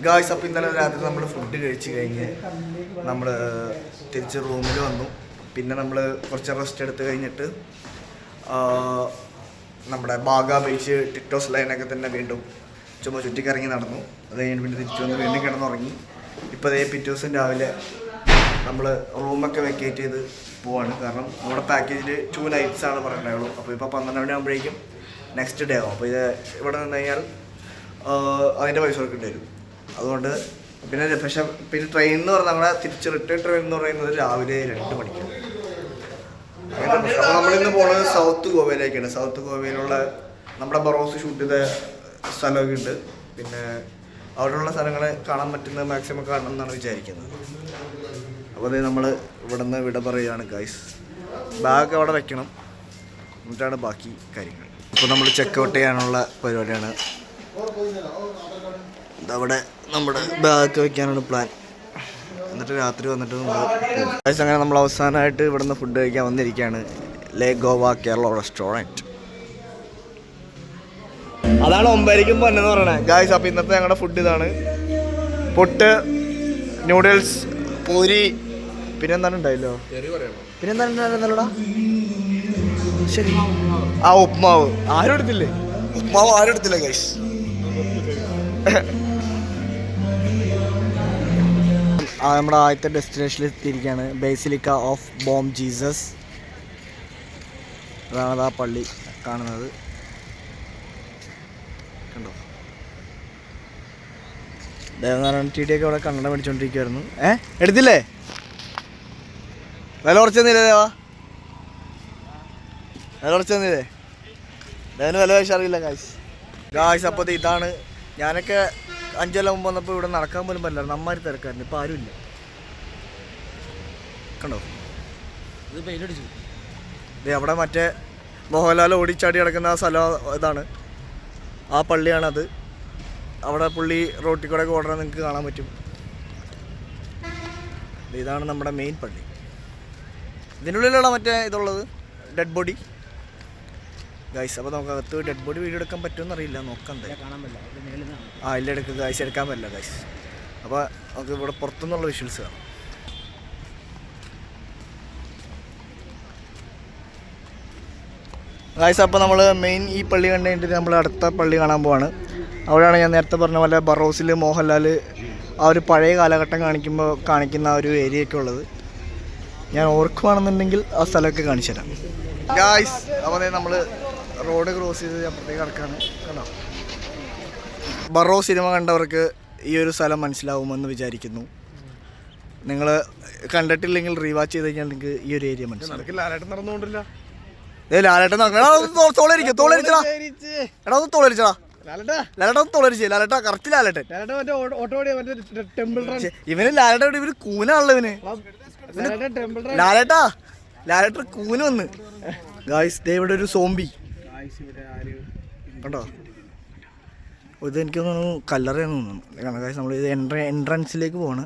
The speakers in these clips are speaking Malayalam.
ഗായ്സ്, അപ്പോൾ ഇന്നലെ രാത്രി നമ്മൾ ഫുഡ് കഴിച്ച് കഴിഞ്ഞ് നമ്മൾ തിരിച്ച് റൂമിൽ വന്നു. പിന്നെ നമ്മൾ കുറച്ച് റെസ്റ്റ് എടുത്ത് കഴിഞ്ഞിട്ട് നമ്മുടെ ബാഗ ബീച്ച് ടിറ്റോസ് ലൈനൊക്കെ തന്നെ വീണ്ടും ചുമ്മാ ചുറ്റിക്കറങ്ങി നടന്നു. അത് കഴിഞ്ഞ് പിന്നെ തിരിച്ചു വന്ന് വീണ്ടും കിടന്നുറങ്ങി. ഇപ്പോൾ അതേ പിറ്റേ ദിവസം രാവിലെ നമ്മൾ റൂമൊക്കെ വെക്കേറ്റ് ചെയ്ത് പോവാണ്. കാരണം നമ്മുടെ പാക്കേജിൽ 2 nights ആണ് പറയണ്ടായുള്ളൂ. അപ്പോൾ ഇപ്പോൾ 12 മണിയാകുമ്പോഴേക്കും നെക്സ്റ്റ് ഡേ ആവും. അപ്പോൾ ഇത് ഇവിടെ നിന്ന് കഴിഞ്ഞാൽ അതിൻ്റെ പൈസ കൊടുക്കേണ്ടി വരും. അതുകൊണ്ട് പക്ഷേ ട്രെയിൻ എന്ന് പറഞ്ഞാൽ നമ്മുടെ തിരിച്ച് റിട്ടേൺ ട്രെയിൻ എന്ന് പറയുന്നത് രാവിലെ 2 മണിക്കാണ്. അപ്പോൾ നമ്മളിന്ന് പോകുന്നത് സൗത്ത് ഗോവയിലേക്കാണ്. സൗത്ത് ഗോവയിലുള്ള നമ്മുടെ ബറോസ് ഷൂട്ട് ചെയ്ത സ്ഥലമൊക്കെ ഉണ്ട്. പിന്നെ അവിടെയുള്ള സ്ഥലങ്ങൾ കാണാൻ പറ്റുന്നത് മാക്സിമം കാണണം എന്നാണ് വിചാരിക്കുന്നത്. അപ്പോൾ അത് നമ്മൾ ഇവിടെ നിന്ന് വിട പറയുകയാണ് ഗൈസ്. ബാഗ് അവിടെ വെക്കണം, എന്നിട്ടാണ് ബാക്കി കാര്യങ്ങൾ. ഇപ്പോൾ നമ്മൾ ചെക്കൗട്ട് ചെയ്യാനുള്ള പരിപാടിയാണ്. ഇതവിടെ നമ്മുടെ ബാഗ് വയ്ക്കാനാണ് പ്ലാൻ. എന്നിട്ട് രാത്രി വന്നിട്ട് നമ്മൾ ഗൈസ് അങ്ങനെ നമ്മൾ അവസാനമായിട്ട് ഇവിടെ നിന്ന് ഫുഡ് കഴിക്കാൻ വന്നിരിക്കുകയാണ്. ലേ ഗോവ കേരള റെസ്റ്റോറൻറ്റ്. അതാണ് 9:00 വന്നെന്ന് പറയണേ ഗായ്സ്. അപ്പോൾ ഇന്നത്തെ ഞങ്ങളുടെ ഫുഡ് ഇതാണ്: പുട്ട്, നൂഡിൽസ്, പൂരി, പിന്നെന്താണ് ഉണ്ടായല്ലോ, പിന്നെന്താണ് ഉണ്ടായിരുന്നല്ലോടാ, ശരി, ഉപ്മാവ്. ആരും എടുത്തില്ലേ? ഉപ്മാവ് ആരും എടുത്തില്ല ഗായ്സ്. നമ്മുടെ ആദ്യത്തെ ഡെസ്റ്റിനേഷനിൽ എത്തിയിരിക്കുകയാണ്, ബേസിലിക്ക ഓഫ് ബോം ജീസസ്. അതാണ് ആ പള്ളി കാണുന്നത്, കണ്ടോ. ദേവനാരായണ ടി ഡിയൊക്കെ അവിടെ കണ്ണട മേടിച്ചോണ്ടിരിക്കുവായിരുന്നു. എടുത്തില്ലേ? വില കുറച്ച് തന്നില്ലേ ദേവാ? വില കുറച്ച് തന്നില്ലേ? ദേവന് വില വയസ്സ് അറിയില്ല ഗായ്സ്. അപ്പോൾ ഇതാണ്, ഞാനൊക്കെ 5 കൊല്ലം മുമ്പ് വന്നപ്പോൾ ഇവിടെ നടക്കാൻ പോലും പറ്റില്ലായിരുന്നു, അമ്മാരി തിരക്കായിരുന്നു. ഇപ്പോൾ ആരുമില്ല, കണ്ടോ. ഇത് പെയിൻ്റടിച്ചു. ഇത് അവിടെ മറ്റേ മോഹൻലാൽ ഓടിച്ചാടി കിടക്കുന്ന ആ സ്ഥലം ഇതാണ്, ആ പള്ളിയാണത്. അവിടെ പുള്ളി റോട്ടിൽ കൂടെ ഓടണ നിങ്ങൾക്ക് കാണാൻ പറ്റും. ഇതാണ് നമ്മുടെ മെയിൻ പള്ളി. ഇതിനുള്ളിലുള്ള മറ്റേ ഇതുള്ളത് ഡെഡ് ബോഡി ഗൈസ്. അപ്പോൾ നമുക്ക് അകത്ത് ഡെഡ് ബോഡി വീഡിയോ എടുക്കാൻ പറ്റുമെന്ന് അറിയില്ല, നോക്കാം. കാണാൻ പറ്റില്ല. ഇല്ല, എടുക്കുക ഗൈസ്, എടുക്കാൻ പറ്റില്ല ഗൈസ്. അപ്പോൾ നമുക്ക് ഇവിടെ പുറത്തുനിന്നുള്ള വിഷ്വൽസ് കാണാം. ഗൈസ്, അപ്പോൾ നമ്മൾ മെയിൻ ഈ പള്ളി കണ്ടു കഴിഞ്ഞിട്ട് നമ്മൾ അടുത്ത പള്ളി കാണാൻ പോവാണ്. അവിടെയാണ് ഞാൻ നേരത്തെ പറഞ്ഞ പോലെ ബറോസിൽ മോഹൻലാൽ ആ ഒരു പഴയ കാലഘട്ടം കാണിക്കുന്ന ആ ഒരു ഏരിയ ഒക്കെ ഉള്ളത്. ഞാൻ ഓർക്കുവാണെന്നുണ്ടെങ്കിൽ ആ സ്ഥലമൊക്കെ കാണിച്ചു തരാം ഗായ്സ്. അപ്പോൾ നമ്മൾ റോഡ് ക്രോസ് ചെയ്ത് അപ്പുറത്തേക്ക് കിടക്കാണ്, കണ്ടോ. ബറോ സിനിമ കണ്ടവർക്ക് ഈ ഒരു സ്ഥലം മനസ്സിലാവുമെന്ന് വിചാരിക്കുന്നു. നിങ്ങൾ കണ്ടിട്ടില്ലെങ്കിൽ റീവാച്ച് ചെയ്ത് കഴിഞ്ഞാൽ നിങ്ങൾക്ക് ഈ ഒരു ഏരിയ മനസ്സിലാവും. ലാലേട്ടൻ നടന്നുകൊണ്ടില്ല. ലാലേട്ടൻ തോളരിച്ചടാ, എടാ ഒന്ന് തോളരിച്ചടാ, ലാലേട്ടൻ തോളരിച്ചേ. ലാലേട്ട കറക്റ്റ് ലാലേട്ടൻ. ഇവന് ലാലേട്ട ഇവര് കൂനാണല്ലോ ഇവന്. ലാലേട്ടൻ കൂന് വന്ന് ഗായ്സ്. ദേ ഇവിടെ ഒരു സോംബി കണ്ടോ. ഇത് എനിക്ക് തോന്നുന്നു കല്ലറയാന്ന് തോന്നുന്നു. കാരണം ഗായ്സ് നമ്മൾ ഇത് എൻട്രൻസിലേക്ക് പോവാണ്.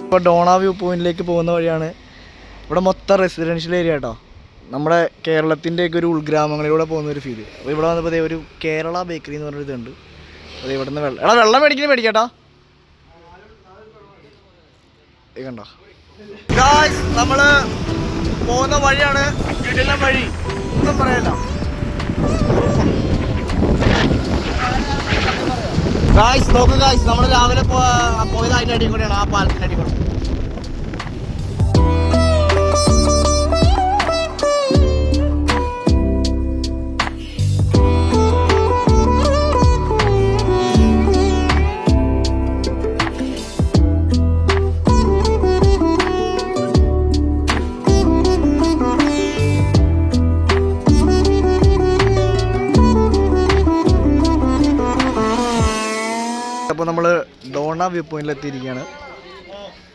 ഇപ്പോൾ ഡോണ വ്യൂ പോയിന്റിലേക്ക് പോകുന്ന വഴിയാണ്. ഇവിടെ മൊത്തം റെസിഡൻഷ്യൽ ഏരിയ കേട്ടോ. നമ്മുടെ കേരളത്തിൻ്റെയൊക്കെ ഒരു ഉൾഗ്രാമങ്ങളിലൂടെ പോകുന്നൊരു ഫീല്. അപ്പോൾ ഇവിടെ വന്നപ്പോൾ ഒരു കേരള ബേക്കറി എന്ന് പറഞ്ഞൊരു ഇതുണ്ട്. അത് ഇവിടെ നിന്ന് വെള്ളം മേടിക്കേട്ടാ. കണ്ടോ നമ്മൾ പോകുന്ന വഴിയാണ് കിടിലൻ വഴി, ഒന്നും പറയല്ല. ഗായ്സ് നോക്ക് ഗായ്സ്, നമ്മൾ രാവിലെ പോയത് അതിൻ്റെ അടി കൂടെയാണ്, ആ പാലത്തിൻ്റെ അടി കൂടെ. അപ്പോൾ നമ്മൾ ഡോണ വ്യൂ പോയിന്റിൽ എത്തിയിരിക്കുകയാണ്.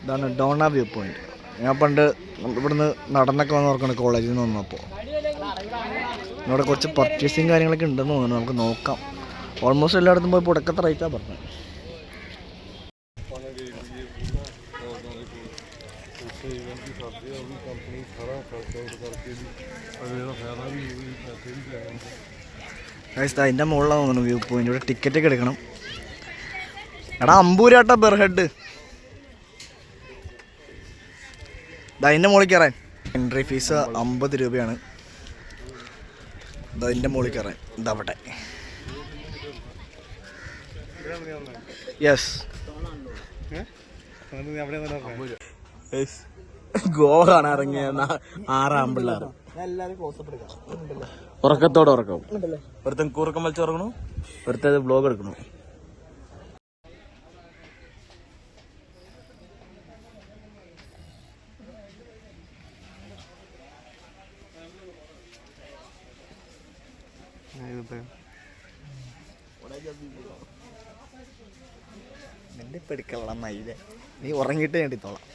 ഇതാണ് ഡോണ വ്യൂ പോയിന്റ്. ഞാൻ പണ്ട് ഇവിടുന്ന് നടന്നൊക്കെ വന്ന് ഓർക്കണം കോളേജിൽ നിന്ന് വന്നപ്പോൾ. ഇവിടെ കുറച്ച് പർച്ചേസിങ് കാര്യങ്ങളൊക്കെ ഉണ്ടെന്ന് തോന്നുന്നു, നമുക്ക് നോക്കാം. ഓൾമോസ്റ്റ് എല്ലായിടത്തും പോയി പുടക്കത്തെ റേറ്റാണ് പറഞ്ഞത്. അതിൻ്റെ മുകളിലാണ് തോന്നുന്നു വ്യൂ പോയിന്റ്. ഇവിടെ ടിക്കറ്റൊക്കെ എടുക്കണം. എടാ അമ്പൂരാട്ട പെർ ഹെഡ്. അതിൻ്റെ മുകളിൽ കയറാൻ എൻട്രി ഫീസ് 50 രൂപയാണ്. അതിൻ്റെ മുകളിൽ കയറാൻ ഇതവിടെ. യെസ്, ഗോവ കാണാൻ ഇറങ്ങിയ 6 ആമ്പിള്ളേർ ഉറക്കത്തോടെ ഉറക്കം. ഒരുത്തൻ കൂറക്കം വലിച്ച് ഉറങ്ങണു, ഒരുത്തത് വ്ലോഗ് എടുക്കണു. നിന്റെ ഇപ്പം എടുക്കള മയിലെ, നീ ഉറങ്ങിയിട്ട് ഞാൻ എടുത്തോളാം.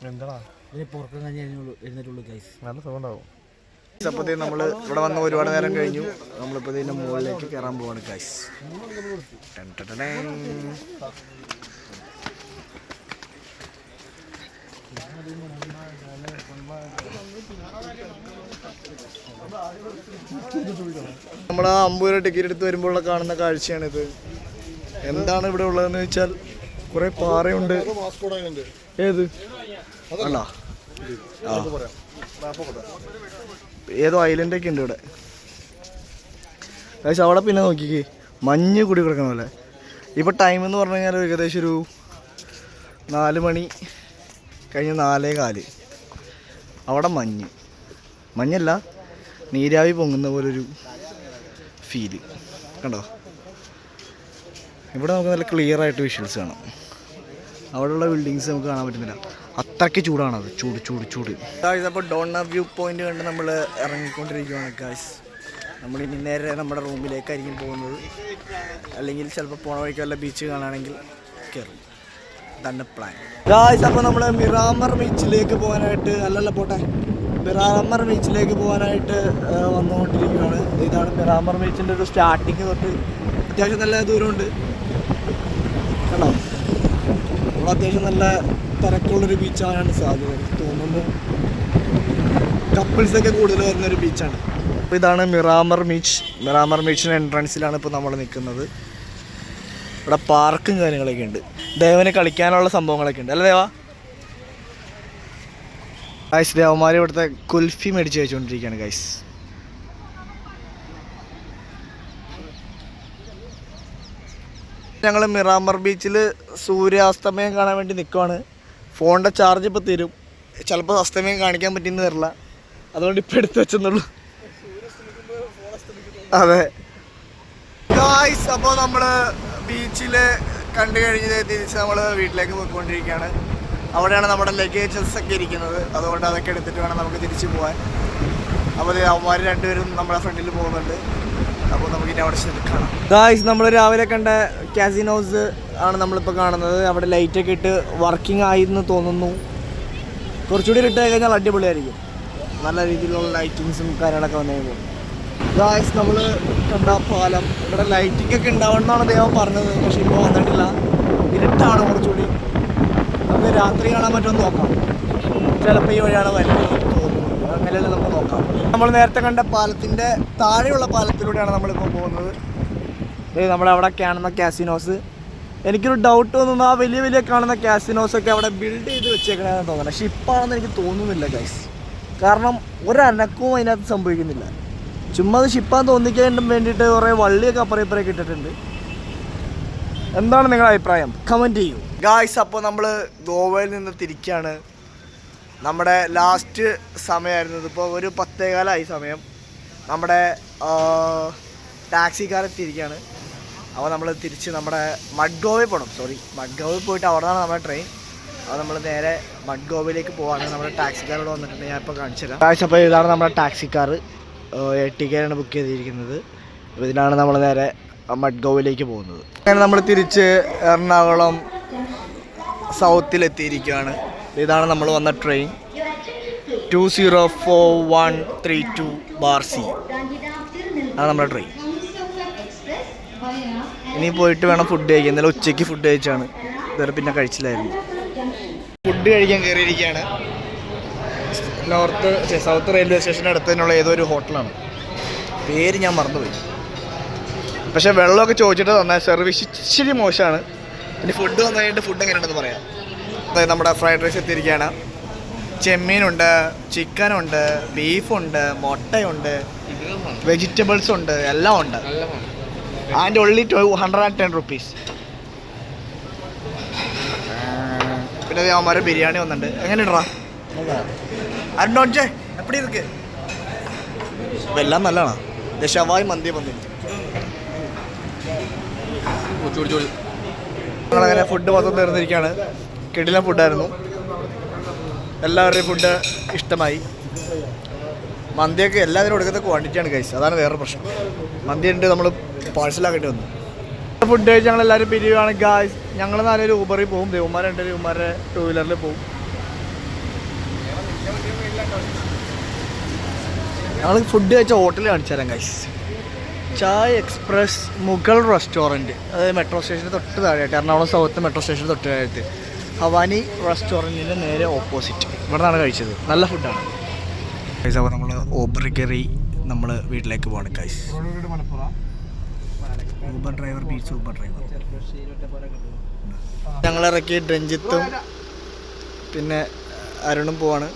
എന്താ നല്ല സുഖമുണ്ടാവും. അപ്പോഴത്തേ നമ്മൾ ഇവിടെ വന്ന് ഒരുപാട് നേരം കഴിഞ്ഞു. നമ്മളിപ്പോൾ ഇതിൻ്റെ മുകളിലേക്ക് കയറാൻ പോവാണ് ഗൈസ്. നമ്മൾ ആ 50 രൂപ ടിക്കറ്റ് എടുത്ത് വരുമ്പോഴുള്ള കാണുന്ന കാഴ്ചയാണിത്. എന്താണ് ഇവിടെ ഉള്ളതെന്ന് വെച്ചാൽ കുറെ പാറയുണ്ട്. ഏത് അല്ല, ഏതോ ഐലൻഡൊക്കെ ഉണ്ട് ഇവിടെ. പക്ഷേ അവിടെ പിന്നെ നോക്കിക്കേ, മഞ്ഞ് കൂടി കിടക്കണ പോലെ. ഇപ്പോൾ ടൈം എന്ന് പറഞ്ഞു കഴിഞ്ഞാൽ ഏകദേശം ഒരു 4 മണി കഴിഞ്ഞ് 4:15. അവിടെ മഞ്ഞല്ല, നീരാവി പൊങ്ങുന്ന പോലൊരു ഫീല് കണ്ടോ. ഇവിടെ നമുക്ക് നല്ല ക്ലിയർ ആയിട്ട് വിഷ്വൽസ് കാണാം. അവിടെയുള്ള ബിൽഡിങ്സ് നമുക്ക് കാണാൻ പറ്റുന്നില്ല, അത്രയ്ക്ക് ചൂടാണത്. ചൂട് ഗായ്സ്. അപ്പോൾ ഡോണ വ്യൂ പോയിന്റ് കണ്ട് നമ്മൾ ഇറങ്ങിക്കൊണ്ടിരിക്കുകയാണ് ഗായ്സ്. നമ്മളിനി നേരെ നമ്മുടെ റൂമിലേക്കായിരിക്കും പോകുന്നത്. അല്ലെങ്കിൽ ചിലപ്പോൾ പോണ വഴിക്ക് വല്ല ബീച്ച് കാണുകയാണെങ്കിൽ കയറും. ഇതാണ് പ്ലാൻ ഗായ്സ്. അപ്പോൾ നമ്മൾ മിറാമർ ബീച്ചിലേക്ക് പോകാനായിട്ട് മിറാമർ ബീച്ചിലേക്ക് പോകാനായിട്ട് വന്നുകൊണ്ടിരിക്കുകയാണ്. ഇതാണ് മിറാമർ ബീച്ചിൻ്റെ ഒരു സ്റ്റാർട്ടിങ് തൊട്ട് അത്യാവശ്യം നല്ല ദൂരമുണ്ട് കേട്ടോ. ഇവിടെ അത്യാവശ്യം നല്ല തിരക്കുള്ളൊരു ബീച്ചാണ് സാധ്യത തോന്നുന്നു. കപ്പിൾസൊക്കെ കൂടുതൽ വരുന്നൊരു ബീച്ചാണ്. അപ്പോൾ ഇതാണ് മിറാമർ ബീച്ചിൻ്റെ എൻട്രൻസിലാണ് ഇപ്പോൾ നമ്മൾ നിൽക്കുന്നത്. ഇവിടെ പാർക്കും കാര്യങ്ങളൊക്കെ ഉണ്ട്. ദേവന് കളിക്കാനുള്ള സംഭവങ്ങളൊക്കെ ഉണ്ട് അല്ലേ ദേവ? ഗൈസ്, ദേവന്മാർ ഇവിടുത്തെ കുൽഫി മേടിച്ച് കഴിച്ചുകൊണ്ടിരിക്കുകയാണ് ഗൈസ്. ഞങ്ങൾ മിറാമർ ബീച്ചിൽ സൂര്യാസ്തമയം കാണാൻ വേണ്ടി നിൽക്കുവാണ്. ഫോണിൻ്റെ ചാർജ് ഇപ്പോൾ തരും. ചിലപ്പോൾ അസ്തമയം കാണിക്കാൻ പറ്റിയെന്ന് തരില്ല, അതുകൊണ്ട് ഇപ്പോൾ എടുത്ത് വെച്ചെന്നുള്ളൂ. അതെ ഗായ്സ്, അപ്പോൾ നമ്മൾ ബീച്ചിൽ കണ്ടു കഴിഞ്ഞത് തിരിച്ച് നമ്മൾ വീട്ടിലേക്ക് പോയിക്കൊണ്ടിരിക്കുകയാണ്. അവിടെയാണ് നമ്മുടെ ലഗേജസ് ഒക്കെ ഇരിക്കുന്നത്, അതുകൊണ്ട് അതൊക്കെ എടുത്തിട്ട് വേണം നമുക്ക് തിരിച്ച് പോകാൻ. അപ്പോൾ അവന്മാർ രണ്ടുപേരും നമ്മുടെ ഫ്രണ്ടിൽ പോകുന്നുണ്ട്. അപ്പോൾ നമുക്ക് ഇനി അവിടെ കാണാം ഗായ്സ്. നമ്മൾ രാവിലെ കണ്ട കാസിനോസ് ആണ് നമ്മളിപ്പോൾ കാണുന്നത്. അവിടെ ലൈറ്റൊക്കെ ഇട്ട് വർക്കിംഗ് ആയെന്ന് തോന്നുന്നു. കുറച്ചുകൂടി ഇട്ട് കഴിഞ്ഞാൽ അടിപൊളിയായിരിക്കും. നല്ല രീതിയിലുള്ള ലൈറ്റിങ്സും കാര്യങ്ങളൊക്കെ വന്നു കഴിയുമ്പോൾ ഗായ്സ് നമ്മൾ കണ്ട പാലം. ഇവിടെ ലൈറ്റിംഗ് ഒക്കെ ഉണ്ടാവണമെന്നാണ് അദ്ദേഹം പറഞ്ഞത്, പക്ഷെ ഇപ്പോൾ വന്നിട്ടില്ല. ഇരുട്ടാണ് കുറച്ചുകൂടി. നമുക്ക് രാത്രി കാണാൻ പറ്റുമെന്ന് നോക്കാം. ചിലപ്പോൾ ഈ വഴിയാണ് വരുന്നത് തോന്നുന്നത്, അങ്ങനെയല്ലേ നമുക്ക് നോക്കാം. നമ്മൾ നേരത്തെ കണ്ട പാലത്തിൻ്റെ താഴെയുള്ള പാലത്തിലൂടെയാണ് നമ്മളിപ്പോൾ പോകുന്നത്. നമ്മളവിടെ കാണുന്ന കാസിനോസ്, എനിക്കൊരു ഡൗട്ട് തോന്നുന്നു ആ വലിയ വലിയ കാണുന്ന കാസിനോസൊക്കെ അവിടെ ബിൽഡ് ചെയ്ത് വെച്ചേക്കണമെന്ന് തോന്നുന്നത്. പക്ഷെ ഇപ്പോഴാണെന്ന് എനിക്ക് തോന്നുന്നില്ല ഗൈസ്, കാരണം ഒരനക്കവും അതിനകത്ത് സംഭവിക്കുന്നില്ല. ചുമ്മാ അത് ഷിപ്പാൻ തോന്നിക്കാൻ വേണ്ടിയിട്ട് കുറേ വള്ളിയൊക്കെ അപ്പുറം ഇപ്പുറമൊക്കെ ഇട്ടിട്ടുണ്ട്. എന്താണ് നിങ്ങളുടെ അഭിപ്രായം? കമൻറ്റ് ചെയ്യൂ ഗായ്സ്. അപ്പോൾ നമ്മൾ ഗോവയിൽ നിന്ന് തിരിക്കുകയാണ്. നമ്മുടെ ലാസ്റ്റ് സമയമായിരുന്നത്, ഇപ്പോൾ ഒരു 10:15 സമയം. നമ്മുടെ ടാക്സിക്കാരെത്തിയിരിക്കുകയാണ്. അപ്പോൾ നമ്മൾ തിരിച്ച് നമ്മുടെ മഡ്ഗോവയിൽ പോകണം. മഡ്ഗോവയിൽ പോയിട്ട് അവിടെ നിന്നാണ് നമ്മുടെ ട്രെയിൻ. അപ്പോൾ നമ്മൾ നേരെ മഡ്ഗോവയിലേക്ക് പോവാണ്. നമ്മുടെ ടാക്സിക്കാരോട് വന്നിട്ടുണ്ട്, ഞാൻ ഇപ്പോൾ കാണിച്ചു തരാം ഗായ്സ്. അപ്പോൾ ഇതാണ് നമ്മുടെ ടാക്സിക്കാർ, ടിക്കറ്റാണ് ബുക്ക് ചെയ്തിരിക്കുന്നത്. അപ്പോൾ ഇതിലാണ് നമ്മൾ നേരെ മഡ്ഗോവയിലേക്ക് പോകുന്നത്. അങ്ങനെ നമ്മൾ തിരിച്ച് എറണാകുളം സൗത്തിലെത്തിയിരിക്കുകയാണ്. ഇതാണ് നമ്മൾ വന്ന ട്രെയിൻ 204132/C ആണ് നമ്മുടെ ട്രെയിൻ. ഇനി പോയിട്ട് വേണം ഫുഡ് കഴിക്കാൻ. ഇന്നലെ ഉച്ചയ്ക്ക് ഫുഡ് കഴിച്ചാണ്, ഇതുവരെ പിന്നെ കഴിച്ചില്ലായിരുന്നു. ഫുഡ് കഴിക്കാൻ കയറിയിരിക്കുകയാണ്. സൗത്ത് റെയിൽവേ സ്റ്റേഷൻ്റെ അടുത്ത് തന്നെയുള്ള ഏതോ ഒരു ഹോട്ടലാണ്, പേര് ഞാൻ മറന്നുപോയി. പക്ഷേ വെള്ളമൊക്കെ ചോദിച്ചിട്ട് തന്നെ സർവീസ് ഇച്ചിരി മോശമാണ്. ഇനി ഫുഡ് വന്നു കഴിഞ്ഞിട്ട് ഫുഡ് എങ്ങനെയുണ്ടെന്ന് പറയാം. അതായത് നമ്മുടെ ഫ്രൈഡ് റൈസ് എത്തിയിരിക്കുകയാണ്. ചെമ്മീനുണ്ട്, ചിക്കനുണ്ട്, ബീഫുണ്ട്, മുട്ടയുണ്ട്, വെജിറ്റബിൾസ് ഉണ്ട്, എല്ലാം ഉണ്ട്. And only 110 rupees. പിന്നെ അവന്മാർ ബിരിയാണി വന്നിട്ടുണ്ട്. എങ്ങനെയുണ്ടാ അരുണോജെ എപ്പടി ഇருக்கு? എല്ലാം നല്ലതാണ്. ഷവായി മന്തി വന്നിട്ട് ഞങ്ങളങ്ങനെ ഫുഡ് മൊത്തം തീർന്നിരിക്കുകയാണ്. കിടിലൻ ഫുഡായിരുന്നു. എല്ലാവരുടെയും ഫുഡ് ഇഷ്ടമായി. മന്തിയൊക്കെ എല്ലാവരും കൊടുക്കുന്ന ക്വാണ്ടിറ്റിയാണ് ഗൈസ്, അതാണ് വേറെ പ്രശ്നം. മന്തി ഉണ്ട്, നമ്മൾ പാഴ്സലാക്കേണ്ടി വന്നു. ഫുഡ് കഴിച്ച് ഞങ്ങളെല്ലാവരും പിരിയുകയാണ് ഗൈസ്. ഞങ്ങൾ നാലൊരു ഊബറിൽ പോകും, ദേവന്മാരുണ്ട്, ദേവന്മാരുടെ 2-wheeler പോകും. ഞങ്ങൾ ഫുഡ് കഴിച്ച ഹോട്ടൽ കാണിച്ചു തരാം guys. Chai express Mughal restaurant, അതായത് മെട്രോ സ്റ്റേഷന് തൊട്ട് താഴെയായിട്ട്, എറണാകുളം സൗത്ത് മെട്രോ സ്റ്റേഷന് തൊട്ട് താഴെയായിട്ട് ഹവാനി റെസ്റ്റോറൻറ്റിൻ്റെ നേരെ ഓപ്പോസിറ്റ്. ഇവിടെ നിന്നാണ് കഴിച്ചത്, നല്ല ഫുഡാണ് ഗൈസ്. അപ്പോൾ നമ്മൾ ഊബറിൽ കയറി നമ്മൾ വീട്ടിലേക്ക് പോകണം guys. Uber driver beach Uber driver ഞങ്ങളിറക്കി രഞ്ജിത്തും പിന്നെ അരുണും പോവാണ്.